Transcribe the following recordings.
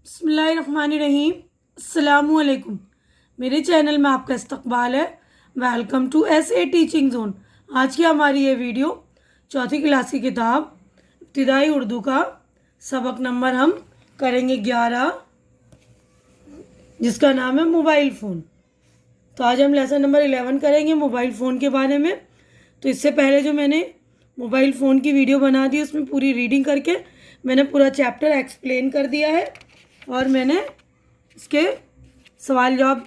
बिस्मिल्लाहिर्रहमानिर्रहीम। अस्सलामुअलैकुम। मेरे चैनल में आपका इस्तकबाल है। Welcome to SA teaching zone. आज की हमारी ये वीडियो चौथी क्लास की किताब इब्तिदाई उर्दू का सबक नंबर हम करेंगे 11, जिसका नाम है मोबाइल फ़ोन। तो आज हम लेसन नंबर 11 करेंगे मोबाइल फ़ोन के बारे में। तो इससे पहले जो मैंने मोबाइल फ़ोन की वीडियो बना दी उसमें पूरी रीडिंग करके मैंने पूरा चैप्टर एक्सप्लेन कर दिया है और मैंने इसके सवाल जवाब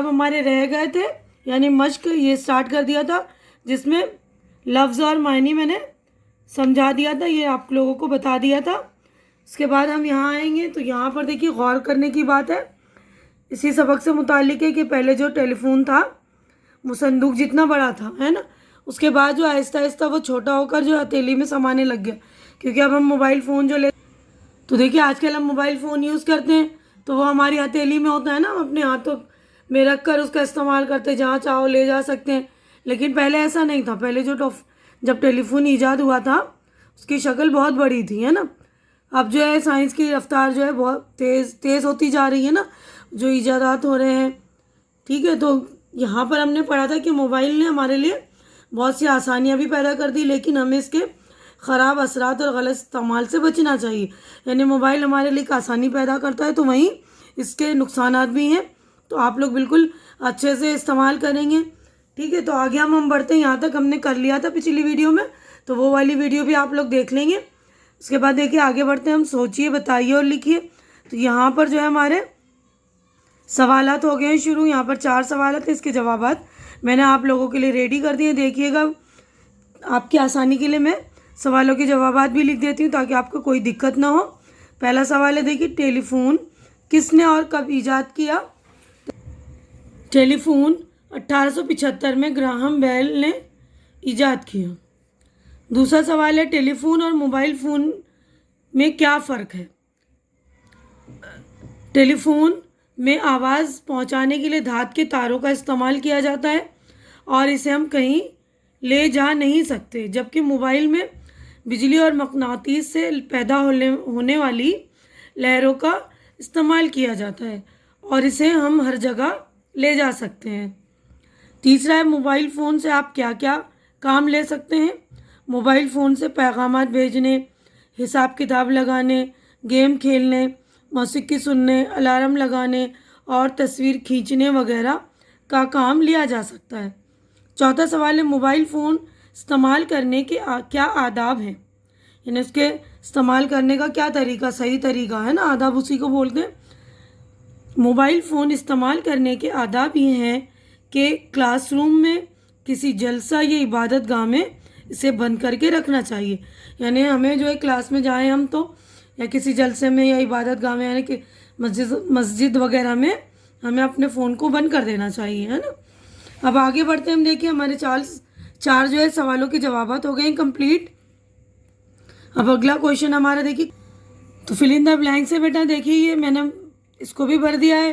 हमारे रह गए थे, यानी मश्क ये स्टार्ट कर दिया था, जिसमें लफ्ज़ और मायने मैंने समझा दिया था, ये आप लोगों को बता दिया था। उसके बाद हम यहाँ आएंगे तो यहाँ पर देखिए गौर करने की बात है, इसी सबक से मुताल्लिक है कि पहले जो टेलीफोन था वो संदूक जितना बड़ा था, है ना। उसके बाद जो आहिस्ता आहिस्ता वो छोटा होकर जो हथेली में समाने लग गया, क्योंकि अब हम मोबाइल फ़ोन जो ले तो देखिए आजकल हम मोबाइल फ़ोन यूज़ करते हैं तो वो हमारी हथेली में होता है ना, हम अपने हाथों में रख कर उसका इस्तेमाल करते हैं, जहाँ चाहो ले जा सकते हैं। लेकिन पहले ऐसा नहीं था। पहले जब टेलीफोन ईजाद हुआ था उसकी शक्ल बहुत बड़ी थी, है ना। अब जो है साइंस की रफ्तार जो है बहुत तेज़ होती जा रही है ना, जो ईजादात हो रहे हैं, ठीक है। तो यहाँ पर हमने पढ़ा था कि मोबाइल ने हमारे लिए बहुत सी आसानियाँ भी पैदा कर दी, लेकिन हमें इसके ख़राब असरात और गलत इस्तेमाल से बचना चाहिए। यानी मोबाइल हमारे लिए एक आसानी पैदा करता है तो वहीं इसके नुकसानात भी हैं, तो आप लोग बिल्कुल अच्छे से इस्तेमाल करेंगे, ठीक है। तो आगे हम बढ़ते हैं। यहाँ तक हमने कर लिया था पिछली वीडियो में, तो वो वाली वीडियो भी आप लोग देख लेंगे। उसके बाद देखिए आगे बढ़ते हैं हम। सोचिए, बताइए और लिखिए। तो यहाँ पर जो है हमारे सवालात हो गए हैं शुरू। यहाँ पर 4 सवाल थे, इसके जवाबात मैंने आप लोगों के लिए रेडी कर दिए। देखिएगा, आपकी आसानी के लिए मैं सवालों के जवाबात भी लिख देती हूँ ताकि आपको कोई दिक्कत ना हो। पहला सवाल है, देखिए, टेलीफोन किसने और कब ईजाद किया। टेलीफोन 1875 में ग्राहम बेल ने ईजाद किया। दूसरा सवाल है, टेलीफोन और मोबाइल फ़ोन में क्या फ़र्क है। टेलीफोन में आवाज़ पहुंचाने के लिए धात के तारों का इस्तेमाल किया जाता है और इसे हम कहीं ले जा नहीं सकते, जबकि मोबाइल में बिजली और मकनातीस से पैदा होने वाली लहरों का इस्तेमाल किया जाता है और इसे हम हर जगह ले जा सकते हैं। तीसरा है, मोबाइल फ़ोन से आप क्या क्या काम ले सकते हैं। मोबाइल फ़ोन से पैगामात भेजने, हिसाब किताब लगाने, गेम खेलने, मौसीकी सुनने, अलार्म लगाने और तस्वीर खींचने वगैरह का काम लिया जा सकता है। चौथा सवाल है, मोबाइल फ़ोन इस्तेमाल करने के क्या आदाब हैं, यानी उसके इस्तेमाल करने का क्या तरीका, सही तरीका है ना, आदाब उसी को बोलते हैं। मोबाइल फ़ोन इस्तेमाल करने के आदाब ये हैं कि क्लासरूम में, किसी जलसा या इबादत गाह में इसे बंद करके रखना चाहिए। यानी हमें जो है क्लास में जाएं हम तो, या किसी जलसे में या इबादत गाह में, यानी कि मस्जिद वगैरह में हमें अपने फ़ोन को बंद कर देना चाहिए, है ना। अब आगे बढ़ते हैं हम। देखिए हमारे चार जो है सवालों के जवाबात हो गए हैं कंप्लीट। अब अगला क्वेश्चन हमारा देखिए, तो फिल इन द ब्लैंक से बेटा देखिए, ये मैंने इसको भी भर दिया है।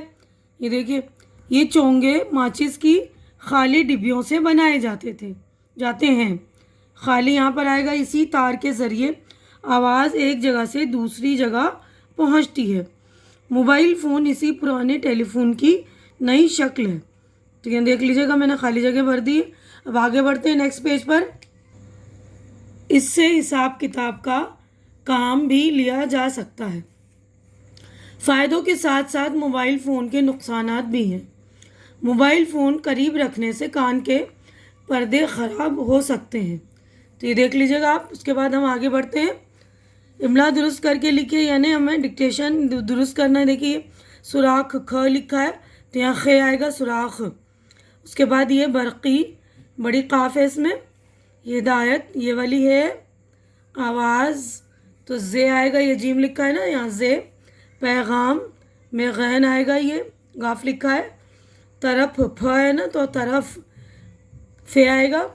ये देखिए, ये चोंगे माचिस की खाली डिब्बियों से बनाए जाते हैं। खाली यहाँ पर आएगा, इसी तार के ज़रिए आवाज़ एक जगह से दूसरी जगह पहुँचती है। मोबाइल फ़ोन इसी पुराने टेलीफोन की नई शक्ल है। तो ये देख लीजिएगा, मैंने खाली जगह भर दी। अब आगे बढ़ते हैं नेक्स्ट पेज पर। इससे हिसाब किताब का काम भी लिया जा सकता है। फ़ायदों के साथ साथ मोबाइल फ़ोन के नुकसानात भी हैं। मोबाइल फ़ोन करीब रखने से कान के पर्दे ख़राब हो सकते हैं। तो ये देख लीजिएगा आप। उसके बाद हम आगे बढ़ते हैं। इमला दुरुस्त करके लिखिए, यानी हमें डिक्टेशन दुरुस्त करना है। देखिए सुराख ख लिखा है तो यहाँ ख आएगा, सुराख। उसके बाद ये बरक़ी, बड़ी काफ है इसमें। ये हिदायत, ये वाली है। आवाज़ तो जे आएगा, ये जीम लिखा है ना यहाँ, जे। पैगाम में गैन आएगा, ये गाफ लिखा है। तरफ फ है ना, तो तरफ फे आएगा।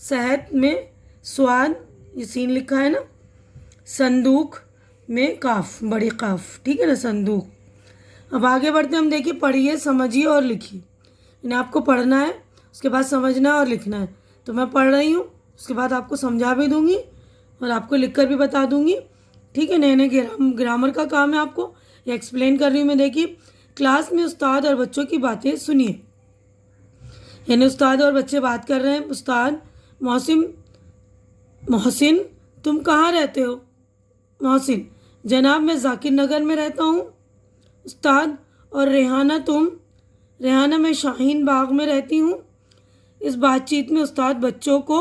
सेहत में स्वाद, ये सीन लिखा है ना। संदूक में काफ, बड़ी काफ, ठीक है ना, संदूक। अब आगे बढ़ते हैं हम। देखिए पढ़िए, समझिए और लिखिए। इन्हें आपको पढ़ना है, उसके बाद समझना और लिखना है। तो मैं पढ़ रही हूँ, उसके बाद आपको समझा भी दूँगी और आपको लिख कर भी बता दूँगी ठीक है, नए नए ग्रामर का काम है आपको, ये एक्सप्लेन कर रही हूँ मैं। देखिए, क्लास में उस्ताद और बच्चों की बातें सुनिए। यानी उस्ताद और बच्चे बात कर रहे हैं। उस्ताद, मोहसिन तुम कहाँ रहते हो? मोहसिन, जनाब मैं जाकिर नगर में रहता हूँ। उस्ताद, और रेहाना मैं शाहीन बाग में रहती हूँ। इस बातचीत में उस्ताद बच्चों को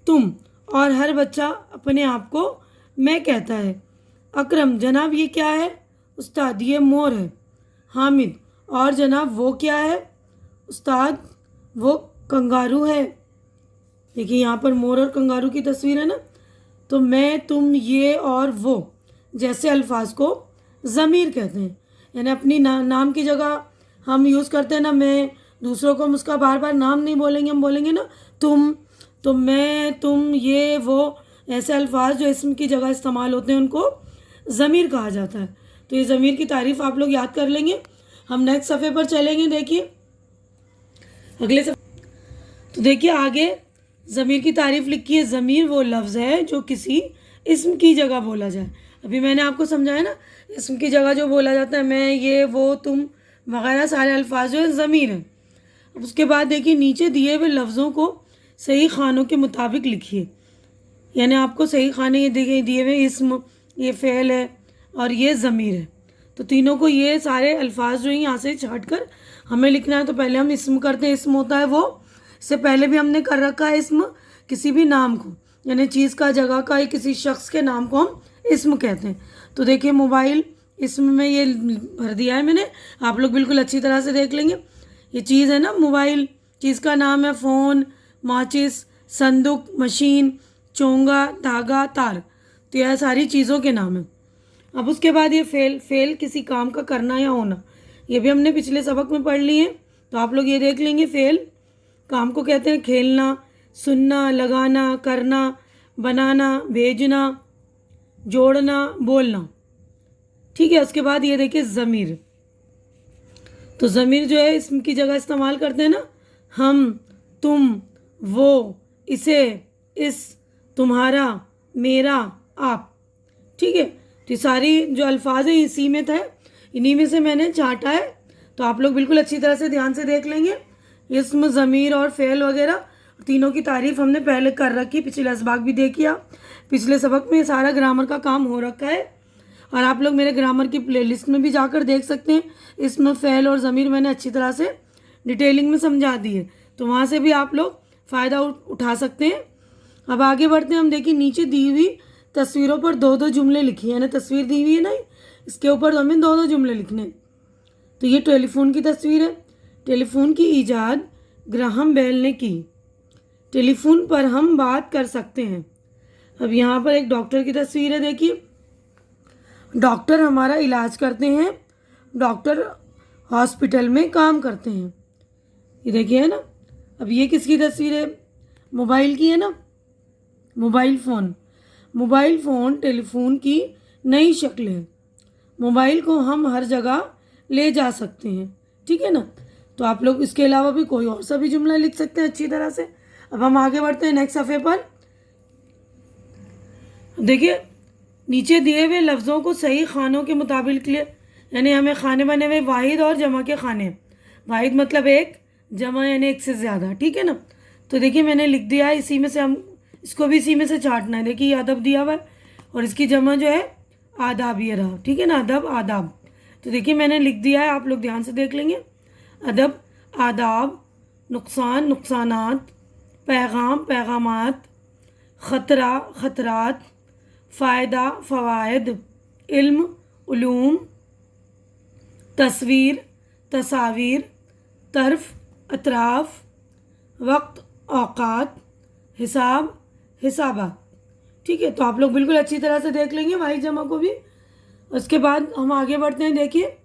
तुम और हर बच्चा अपने आप को मैं कहता है। अकरम, जनाब ये क्या है? उस्ताद, ये मोर है। हामिद, और जनाब वो क्या है? उस्ताद, वो कंगारू है। देखिए यहाँ पर मोर और कंगारू की तस्वीर है ना। तो मैं, तुम, ये और वो जैसे अल्फाज को ज़मीर कहते हैं। यानी अपनी नाम की जगह हम यूज़ करते हैं ना मैं, दूसरों को हम उसका बार बार नाम नहीं बोलेंगे, हम बोलेंगे ना तुम, तो मैं, तुम, ये वो, ऐसे अल्फाज जो इसम की जगह इस्तेमाल होते हैं उनको ज़मीर कहा जाता है। तो ये ज़मीर की तारीफ़ आप लोग याद कर लेंगे। हम नेक्स्ट सफ़े पर चलेंगे। देखिए अगले तो देखिए आगे ज़मीर की तारीफ़ लिखी है। ज़मीर वो लफ्ज़ है जो किसी इस्म की जगह बोला जाए। अभी मैंने आपको समझाया ना, इस्म की जगह जो बोला जाता है, मैं, ये, वो, तुम वगैरह सारे अल्फाज जो है ज़मीर हैं। अब उसके बाद देखिए नीचे दिए हुए लफ्ज़ों को सही खानों के मुताबिक लिखिए। यानी आपको सही खाने ये दिए हुए इस्म, ये फ़ेल है और ये ज़मीर है। तो तीनों को, ये सारे अल्फाज जो हैं यहाँ से छाट कर हमें लिखना है। तो पहले हम इस्म करते हैं। इस्म होता है वो, इससे पहले भी हमने कर रखा है इस्म, किसी भी नाम को, यानी चीज़ का, जगह का, या किसी शख्स के नाम को हम इस्म कहते हैं। तो देखिए मोबाइल इसम में ये भर दिया है मैंने, आप लोग बिल्कुल अच्छी तरह से देख लेंगे। ये चीज़ है ना मोबाइल, चीज़ का नाम है फ़ोन, माचिस, संदूक, मशीन, चोंगा, धागा, तार। तो यह सारी चीज़ों के नाम हैं। अब उसके बाद ये फेल किसी काम का करना या होना, ये भी हमने पिछले सबक में पढ़ ली है। तो आप लोग ये देख लेंगे। फेल काम को कहते हैं खेलना, सुनना, लगाना, करना, बनाना, भेजना, जोड़ना, बोलना। ठीक है, उसके बाद ये देखिए ज़मीर। तो ज़मीर जो है इसम की जगह इस्तेमाल करते हैं ना, हम, तुम, वो, इसे, इस, तुम्हारा, मेरा, आप। ठीक है, तो ये सारी जो अल्फाज हैं ये सीमित है, इन्हीं में से मैंने चाटा है। तो आप लोग बिल्कुल अच्छी तरह से ध्यान से देख लेंगे। इस्म, ज़मीर और फ़ेल वगैरह तीनों की तारीफ़ हमने पहले कर रखी, पिछले असबाक भी देखिए आप। पिछले सबक में सारा ग्रामर का काम हो रखा है और आप लोग मेरे ग्रामर की प्लेलिस्ट में भी जाकर देख सकते हैं। इसमें फ़ेल और ज़मीर मैंने अच्छी तरह से डिटेलिंग में समझा दी है, तो वहाँ से भी आप लोग फ़ायदा उठा सकते हैं। अब आगे बढ़ते हैं। हम देखिए नीचे दी हुई तस्वीरों पर दो दो जुमले लिखिए, यानी तस्वीर दी हुई है ना, इसके ऊपर हमें दो दो जुमले लिखने। तो ये टेलीफोन की तस्वीर है। टेलीफोन की ईजाद ग्राहम बेल ने की। टेलीफोन पर हम बात कर सकते हैं। अब यहाँ पर एक डॉक्टर की तस्वीर है। देखिए, डॉक्टर हमारा इलाज करते हैं, डॉक्टर हॉस्पिटल में काम करते हैं। ये देखिए है ना। अब ये किसकी तस्वीर है? मोबाइल की है ना, मोबाइल फ़ोन टेलीफोन की नई शक्ल है। मोबाइल को हम हर जगह ले जा सकते हैं। ठीक है ना। तो आप लोग इसके अलावा भी कोई और सा भी जुमला लिख सकते हैं अच्छी तरह से। अब हम आगे बढ़ते हैं नेक्स्ट सफ़े पर। देखिए नीचे दिए हुए लफ्ज़ों को सही खानों के मुताबिक लिए, यानी हमें खाने बने हुए वाहिद और जमा के खाने। वाहिद मतलब एक, जमा यानी एक से ज़्यादा। ठीक है ना। तो देखिए मैंने लिख दिया है, इसी में से हम इसको भी इसी में से चाटना है। देखिए अदब दिया हुआ है और इसकी जमा जो है आदाब, ये रहा। ठीक है ना, अदब, आदाब। तो देखिए मैंने लिख दिया है, आप लोग ध्यान से देख लेंगे। अदब, आदाब, नुकसान, नुकसानात, पैगाम, पैगामात, ख़तरा, ख़तरात, फ़ायदा, फ़वाइद, इल्म, उलूम, तस्वीर, तस्वीर, तर्फ, अतराफ़, वक्त, औक़ात, हिसाब, हिसाबात। ठीक है, तो आप लोग बिल्कुल अच्छी तरह से देख लेंगे वाहिद जमा को भी। उसके बाद हम आगे बढ़ते हैं। देखिए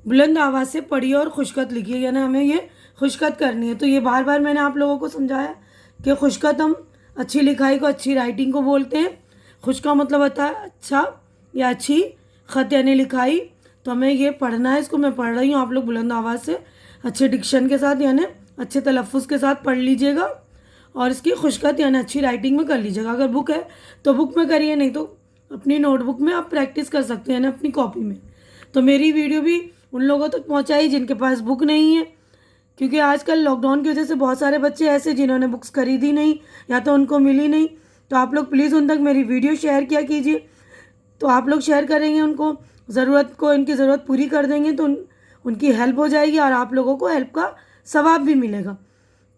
बुलंद आवाज़ से पढ़िए और खुशखत लिखिए, यानी हमें ये खुशखत करनी है। तो ये बार बार मैंने आप लोगों को समझाया कि खुशखत हम अच्छी लिखाई को, अच्छी राइटिंग को बोलते हैं। खुश का मतलब होता है अच्छा या अच्छी, ख़त यानी लिखाई। तो हमें ये पढ़ना है, इसको मैं पढ़ रही हूँ, आप लोग बुलंद आवाज़ से अच्छे डिक्शन के साथ यानी अच्छे तलफ़ुज़ के साथ पढ़ लीजिएगा और इसकी खुशखत यानी अच्छी राइटिंग में कर लीजिएगा। अगर बुक है तो बुक में करिए, नहीं तो अपनी नोटबुक में आप प्रैक्टिस कर सकते हैं ना, अपनी कॉपी में। तो मेरी वीडियो भी उन लोगों तक पहुंचाई जिनके पास बुक नहीं है, क्योंकि आजकल लॉकडाउन की वजह से बहुत सारे बच्चे ऐसे जिन्होंने बुक्स खरीदी नहीं या तो उनको मिली नहीं। तो आप लोग प्लीज़ उन तक मेरी वीडियो शेयर किया कीजिए। तो आप लोग शेयर करेंगे, उनको ज़रूरत को इनकी ज़रूरत पूरी कर देंगे तो उनकी हेल्प हो जाएगी और आप लोगों को हेल्प का सवाब भी मिलेगा।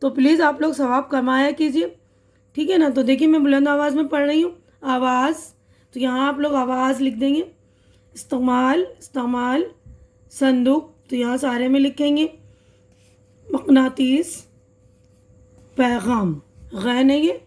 तो प्लीज़ आप लोग सवाब कमाया कीजिए, ठीक है ना। तो देखिए मैं बुलंद आवाज़ में पढ़ रही हूँ। आवाज़, तो यहाँ आप लोग आवाज़ लिख देंगे। इस्तेमाल, इस्तेमाल। संदूक, तो यहाँ सारे में लिखेंगे। मकनातीस, पैगाम, गैन है ये,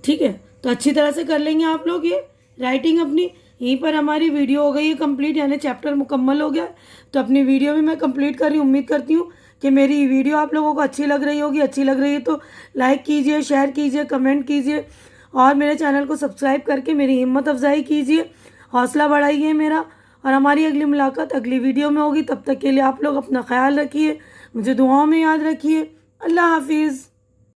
ठीक है। तो अच्छी तरह से कर लेंगे आप लोग ये राइटिंग अपनी। यहीं पर हमारी वीडियो हो गई है कंप्लीट, यानी चैप्टर मुकम्मल हो गया। तो अपनी वीडियो भी मैं कंप्लीट कर रही हूँ। उम्मीद करती हूँ कि मेरी वीडियो आप लोगों को अच्छी लग रही होगी। अच्छी लग रही है तो लाइक कीजिए, शेयर कीजिए, कमेंट कीजिए और मेरे चैनल को सब्सक्राइब करके मेरी हिम्मत अफजाई कीजिए, हौसला बढ़ाइए मेरा। और हमारी अगली मुलाकात अगली वीडियो में होगी। तब तक के लिए आप लोग अपना ख्याल रखिए, मुझे दुआओं में याद रखिए। अल्लाह हाफिज़।